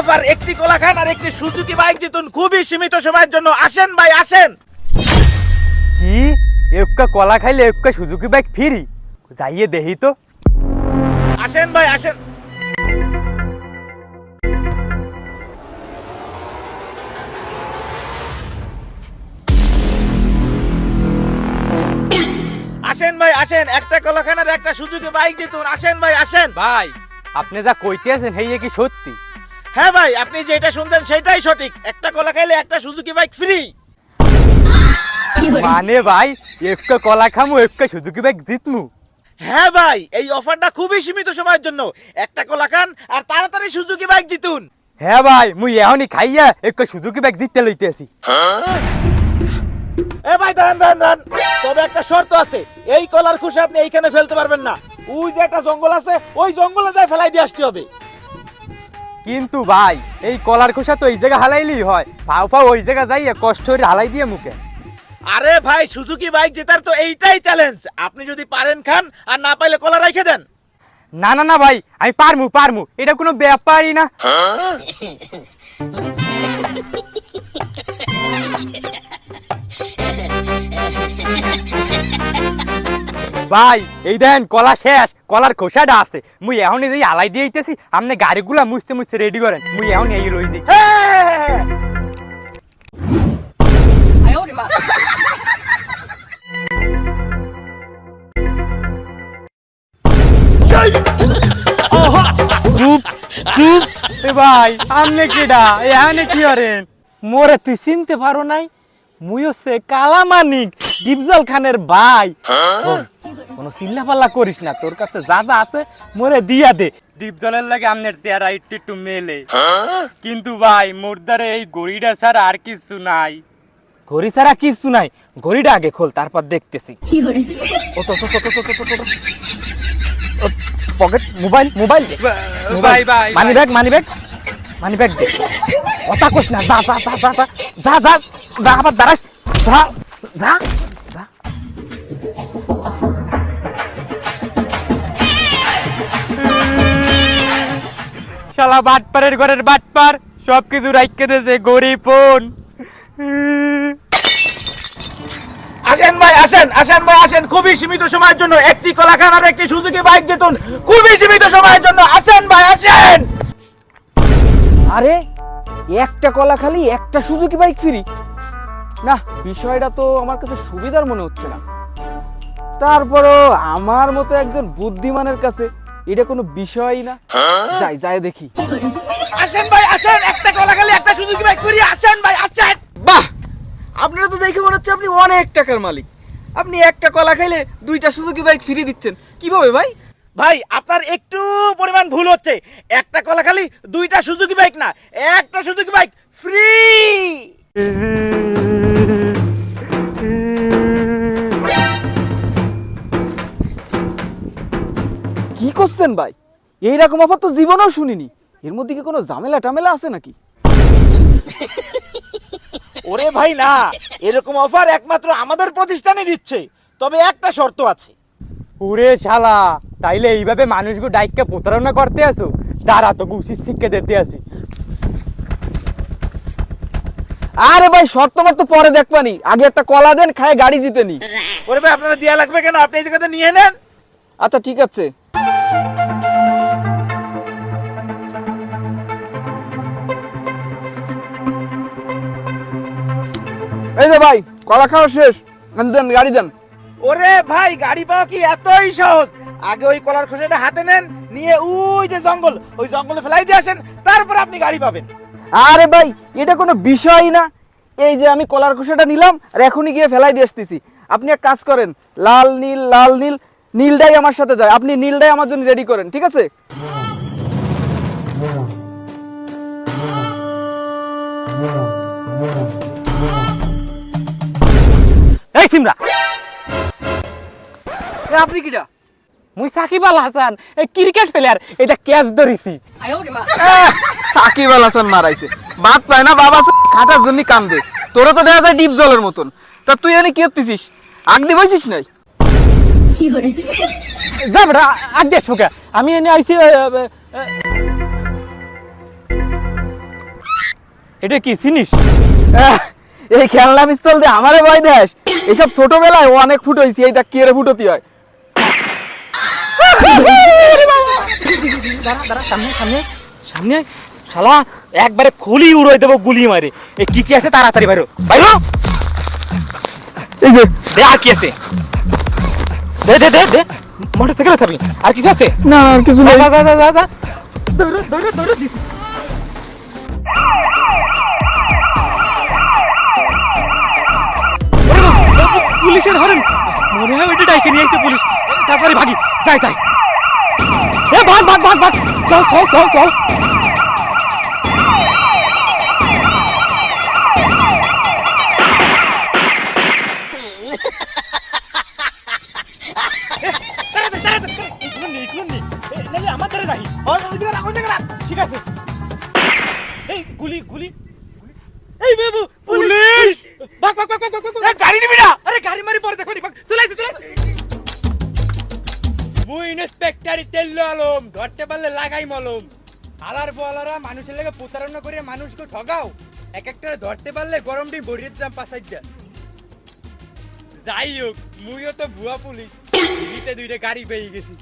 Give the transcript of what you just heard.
Offer, একটি কলা খান আর একটি সুজুকি বাইক জিতুন খুবই সীমিত সময়ের জন্য। আসেন ভাই আসেন। কি একটা কলা খাইলে একটা সুজুকি বাইক ফ্রি? যাইয়ে দেখি তো। আসেন ভাই আসেন। আসেন ভাই আসেন, একটা কলা খান আর একটা সুজুকি বাইক জিতুন। আসেন ভাই আসেন। ভাই আপনি যা কইতে আছেন হেই কি সত্যি? হ্যাঁ ভাই, আপনি যেটা শুনছেন সেটাই সঠিক। একটা কলা খাইলে একটা সুজুকি বাইক ফ্রি। মানে ভাই একটা কলা খামু একটা সুজুকি বাইক জিতমু? হ্যাঁ ভাই, এই অফারটা খুবই সীমিত সময়ের জন্য। একটা কলা খান আর তাড়াতাড়ি সুজুকি বাইক জিতুন। হ্যাঁ ভাই, মুই এখনই খাইয়া একটা সুজুকি বাইক জিততে লইতেছি। এ ভাই দাঁড়ান দাঁড়ান দাঁড়ান, তবে একটা শর্ত আছে। এই কলার খোসা আপনি এইখানে ফেলতে পারবেন না। ওই যে একটা জঙ্গল আছে, ওই জঙ্গলে যায় ফেলাই দিয়ে আসতে হবে। কিন্তু ভাই এই কলার খোসা তো এই জায়গা হালাইলেই হয়, পাও পাও ওই জায়গা যাইয়া কষ্ট করে হালাই দিয়ে মুখে। আরে ভাই, সুজুকি বাইক জেতার তো এইটাই চ্যালেঞ্জ। আপনি যদি পারেন খান, আর না পাইলে কলা রাইখে দেন। না না না ভাই, আমি পারমু পারমু, এটা কোনো ব্যাপারই না। ভাই এই দেন কলা শেষ, কলার খোসাটা আছে। মুই এখনই যাই আলাই দিয়ে আইতেছি, আপনি গাড়িগুলা মুছতে মুছতে রেডি করেন। মুই এখন এই রইছি। হ্যাঁ, চুপ চুপ। এ ভাই আপনি কেডা? এখানে কি করেন? মোরে তুই চিনতে পারো নাই? মুই হচ্ছে কালামানিক, ডিপজল খানের ভাই। শোন, কোনো চিল্লাপাল্লা করিস না, তোর কাছে যা যা আছে মোরে দিয়া দে। ডিপ জলের লাগে আপনার চেহারা একটু একটু মেলে, কিন্তু ভাই মোরদারে এই গড়িটা ছাড়া আর কিছু নাই। ঘড়ি ছাড়া কিছু নাই, ঘড়িটা আগে খোল, তারপর দেখতেছি। পকেট, মোবাইল মোবাইল দে। ভাই ভাই money bag money bag money bag দে। কথা কোস না, যা যা যা যা যা যা যা, আবার দাঁড়াস, যা যা যা। শালা বাটপারের ঘরের বাটপার, সবকিছু রাইখে দিয়েছে গরিব ফোন। আসেন ভাই আসেন, আসেন ভাই আসেন। খুবই সীমিত সময়ের জন্য একটি কলা খান আর একটি সুজুকি বাইক জিতুন খুবই সীমিত সময়ের জন্য। আসেন ভাই আসেন। আরে একটা কলা খালি একটা সুজুকি বাইক ফ্রি? না, বিষয়টা তো আমার কাছে সুবিধার মনে হচ্ছে না। তারপরও আমার মতো একজন বুদ্ধিমানের কাছে এটা কোনো বিষয়ই না। যাই যাই দেখি। আসেন ভাই আসেন, একটা কলা খালি একটা সুজুকি বাইক ফ্রি। আসেন ভাই আসেন। বাহ, আপনারা তো দেখে মনে হচ্ছে আপনি অনেক টাকার মালিক। আপনি একটা কলা খাইলে দুইটা সুজুকি বাইক ফ্রি দিচ্ছেন, কিভাবে ভাই? ভাই আপনার একটু পরিমাণ ভুল হচ্ছে। একটা কলা খালি দুইটা সুজুকি বাইক না, একটা সুজুকি বাইক ফ্রি। কি করছেন ভাই? এইরকম অফার তো জীবনেও শুনিনি। এর মধ্যে কি কোনো ঝামেলা টামেলা আছে নাকি? ওরে ভাই না, এরকম অফার একমাত্র আমাদের প্রতিষ্ঠানে দিচ্ছে। তবে একটা শর্ত আছে। ওরে শালা, তাইলে এইভাবে মানুষগুলো ডাইককে প্রতারণা করতে আসো? তারা তো উচিত শিক্ষা দিতে আসি। আরে ভাই, শর্ত তো পরে দেখবানি, আগে একটা কলা দেন, খায় গাড়ি জিতেনি। ওরে ভাই আপনারা দেয়া লাগবে কেন? আপনি এই জায়গাতে নিয়ে নেন। আচ্ছা ঠিক আছে। এই যে ভাই, কলা খাওয়া শেষ, দেন গাড়ি দেন। ওরে ভাই, গাড়ি পাওয়া কি এতই সহজ? আগে ওই কলার খোসাটা হাতে নেন, নিয়ে ওই যে জঙ্গল, ওই জঙ্গলে ফেলাই দিয়ে আসেন, তারপর আপনি গাড়ি পাবেন। আরে ভাই, এটা কোনো বিষয়ই না। এই যে আমি কলার খোসাটা নিলাম আর এখনই গিয়ে ফেলাই দিয়ে আসতেছি। আপনি এক কাজ করেন, লাল নীল লাল নীল, নীলটাই আমার সাথে যায়। আপনি নীলটাই আমার জন্য রেডি করেন, ঠিক আছে? এই সিমরা, আপনি কিটা? মুই সাকিব আল হাসান, এই ক্রিকেট প্লেয়ার। এটা ক্যাচ ধরিছি। সাকিব আল হাসান মারাইছে, বাদ পায় না বাবা, খাটার জন্য কান্দে। তোরা তো দেখা যায় ডিপ জলের মতন। তা তুই এনে কি করতেছিস? আগ দিয়ে বসিস নাই? যা বেটা, আগে শোকে আমি এনে আইছি। এটা কি চিনিস? এই খেলনা পিস্তল দিয়ে আমারে ভয় দেশ? এইসব ছোটবেলায় অনেক ফুটো হয়েছি, এইটা কি রে ফুটোতি হয়? দাঁড়া সামনে সামনে সামনে শালা একবারে খুলি উড়াই দেবো গুলি মারে। এ কি কি আছে তাড়াতাড়ি বাইরো বাইরো। এই যে দে আর কি আছে? দে দে দে দে মোটরসাইকেল আছে আর কিছু আছে? না আর কিছু নেই। যা যা যা যা যা দৌড়ো দৌড়ো দৌড়ো দিস। পুলিশের হরেন মনে হয় ওইটা ডাইকে নিয়ে আসছে পুলিশ। তাড়াতাড়ি ভাগি যাই তাই। এ ভাগ ভাগ ভাগ ভাগ চল চল চল চল। ঠিক আছে এই গুলি গুলি এই বাবু পুলিশ ভাগ ভাগ ভাগ ভাগ ভাগ। গাড়ি নিবি না? আরে গাড়ি মারি পরে দেখো নি চলে আসছে চলে আসছে। মুই ইন্সপেক্টর তেল্লো আলম ধরতে পারলে লাগাই মলম। আলার বলারা মানুষের লাগে প্রতারণা করে মানুষকে ঠগাও, এক একটা ধরতে পারলে গরম ডিম ভরিয়ে দাম 5,000। যাই হোক মুইও তো ভুয়া পুলিশ, দিতে দুইটা গাড়ি পেয়ে গেছি।